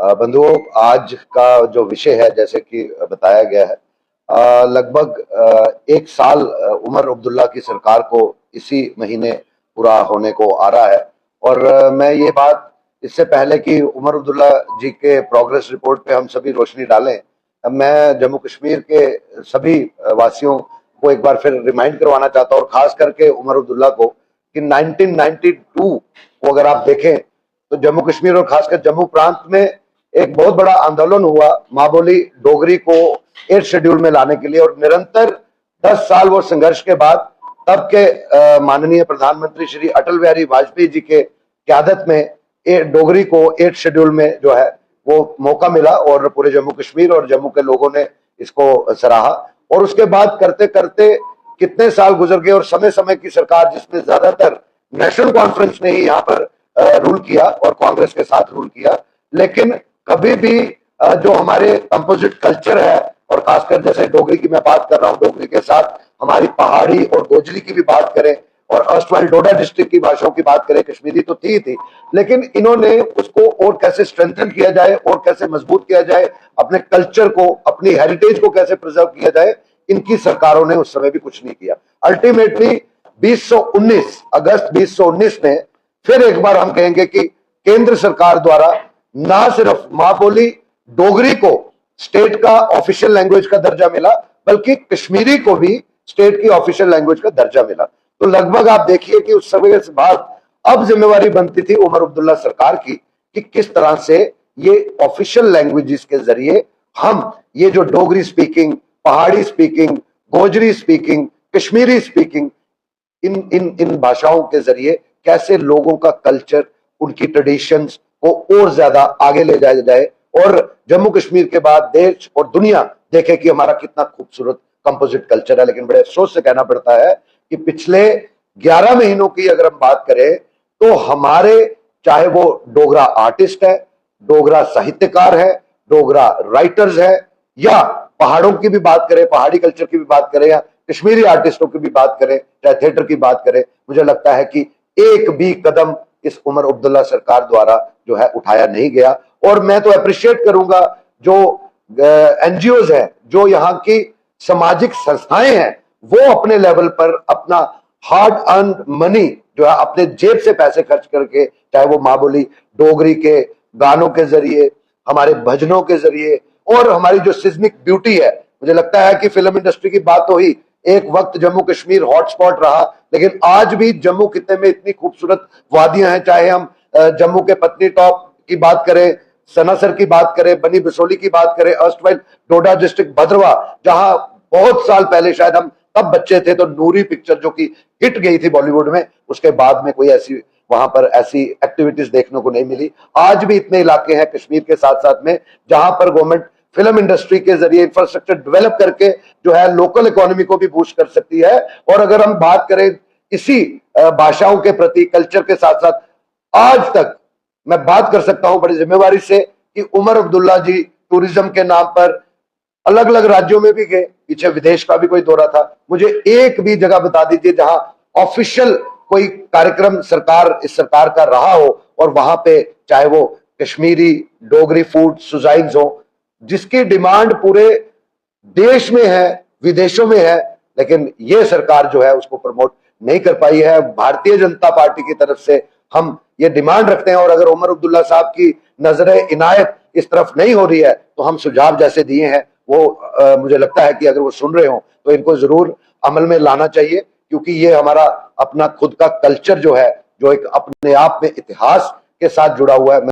बंधुओं, आज का जो विषय है, जैसे कि बताया गया है, लगभग 1 साल उमर अब्दुल्ला की सरकार को इसी महीने पूरा होने को आ रहा है। और मैं ये बात, इससे पहले कि उमर अब्दुल्ला जी के प्रोग्रेस रिपोर्ट पे हम सभी रोशनी डालें, मैं जम्मू कश्मीर के सभी वासियों को एक बार फिर रिमाइंड करवाना चाहता हूँ, और खास करके उमर अब्दुल्ला को, कि 1992 को अगर आप देखें तो जम्मू कश्मीर और खासकर जम्मू प्रांत में एक बहुत बड़ा आंदोलन हुआ माँ बोली डोगरी को 8th शेड्यूल में लाने के लिए। और निरंतर 10 साल वो संघर्ष के बाद तब के माननीय प्रधानमंत्री श्री अटल बिहारी वाजपेयी जी के क़यादत में डोगरी को 8th शेड्यूल में जो है वो मौका मिला, और पूरे जम्मू कश्मीर और जम्मू के लोगों ने इसको सराहा। और उसके बाद करते करते कितने साल गुजर गए, और समय समय की सरकार, जिसमें ज्यादातर नेशनल कॉन्फ्रेंस ने ही यहाँ पर रूल किया और कांग्रेस के साथ रूल किया, लेकिन कभी भी जो हमारे कंपोजिट कल्चर है, और खासकर जैसे डोगरी की मैं बात कर रहा हूँ, डोगरी के साथ हमारी पहाड़ी और गोजरी की भी बात करें, और अर्स्टवाइल डोडा डिस्ट्रिक्ट की भाषाओं की बात करें, कश्मीरी तो थी, लेकिन इन्होंने उसको और कैसे स्ट्रेंथन किया जाए और कैसे मजबूत किया जाए, अपने कल्चर को, अपनी हेरिटेज को कैसे प्रिजर्व किया जाए, इनकी सरकारों ने उस समय भी कुछ नहीं किया। अल्टीमेटली 2019 अगस्त 2019 में फिर एक बार हम कहेंगे कि केंद्र सरकार द्वारा ना सिर्फ मां बोली डोगरी को स्टेट का ऑफिशियल लैंग्वेज का दर्जा मिला, बल्कि कश्मीरी को भी स्टेट की ऑफिशियल लैंग्वेज का दर्जा मिला। तो लगभग आप देखिए कि उस समय के बाद अब जिम्मेवारी बनती थी उमर अब्दुल्ला सरकार की कि किस तरह से ये ऑफिशियल लैंग्वेजेस के जरिए हम ये जो Dogri speaking, Pahari speaking, Gojri speaking, Kashmiri speaking, इन इन इन भाषाओं के जरिए कैसे लोगों का कल्चर, उनकी ट्रेडिशंस को और ज्यादा आगे ले जाया जाए, और जम्मू कश्मीर के बाद देश और दुनिया देखे कि हमारा कितना खूबसूरत कंपोजिट कल्चर है। लेकिन बड़े अफसोस से कहना पड़ता है कि पिछले 11 महीनों की अगर हम बात करें तो हमारे, चाहे वो डोगरा आर्टिस्ट है, डोगरा साहित्यकार है, डोगरा राइटर्स है, या पहाड़ों की भी बात करें, पहाड़ी कल्चर की भी बात करें, या कश्मीरी आर्टिस्टों की भी बात करें, चाहे थिएटर की बात करें, मुझे लगता है कि एक भी कदम इस उमर अब्दुल्ला सरकार द्वारा जो है उठाया नहीं गया। और मैं तो अप्रिशिएट करूंगा जो एनजीओज है, जो यहाँ की सामाजिक संस्थाएं हैं, वो अपने लेवल पर अपना हार्ड अर्न मनी जो है अपने जेब से पैसे खर्च करके, चाहे वो माँ बोली डोगरी के गानों के जरिए, हमारे भजनों के जरिए, और हमारी जो सिस्मिक ब्यूटी है, मुझे लगता है कि फिल्म इंडस्ट्री की बात तो ही, एक वक्त जम्मू कश्मीर हॉटस्पॉट रहा, लेकिन आज भी जम्मू खित्ते में इतनी खूबसूरत वादियां हैं, चाहे हम जम्मू के पत्नी टॉप की बात करें, सनासर की बात करें, बनी बिसोली की बात करें, अर्स्टवाइल डोडा डिस्ट्रिक्ट भद्रवा, जहां बहुत साल पहले शायद हम तब बच्चे थे तो नूरी पिक्चर जो कि हिट गई थी बॉलीवुड में, उसके बाद में कोई ऐसी वहां पर ऐसी एक्टिविटीज देखने को नहीं मिली। आज भी इतने इलाके हैं कश्मीर के साथ साथ में जहां पर गवर्नमेंट फिल्म इंडस्ट्री के जरिए इंफ्रास्ट्रक्चर डेवलप करके जो है लोकल इकोनॉमी को भी बूस्ट कर सकती है। और अगर हम बात करें इसी भाषाओं के प्रति, कल्चर के साथ साथ, आज तक मैं बात कर सकता हूं बड़ी जिम्मेवारी से कि उमर अब्दुल्ला जी टूरिज्म के नाम पर अलग अलग राज्यों में भी गए, पीछे विदेश का भी कोई दौरा था, मुझे एक भी जगह बता दीजिए जहां ऑफिशियल कोई कार्यक्रम इस सरकार का रहा हो, और वहां पे चाहे वो कश्मीरी डोगरी फूड सुजाइन्स हो, जिसकी डिमांड पूरे देश में है, विदेशों में है, लेकिन ये सरकार जो है उसको प्रमोट नहीं कर पाई है। भारतीय जनता पार्टी की तरफ से हम ये डिमांड रखते हैं, और अगर उमर अब्दुल्ला साहब की नजर इनायत इस तरफ नहीं हो रही है तो हम सुझाव जैसे दिए हैं वो मुझे लगता है कि अगर वो सुन रहे हो तो इनको जरूर अमल में लाना चाहिए, क्योंकि ये हमारा अपना खुद का कल्चर जो है, जो एक अपने आप में इतिहास के साथ जुड़ा हुआ है।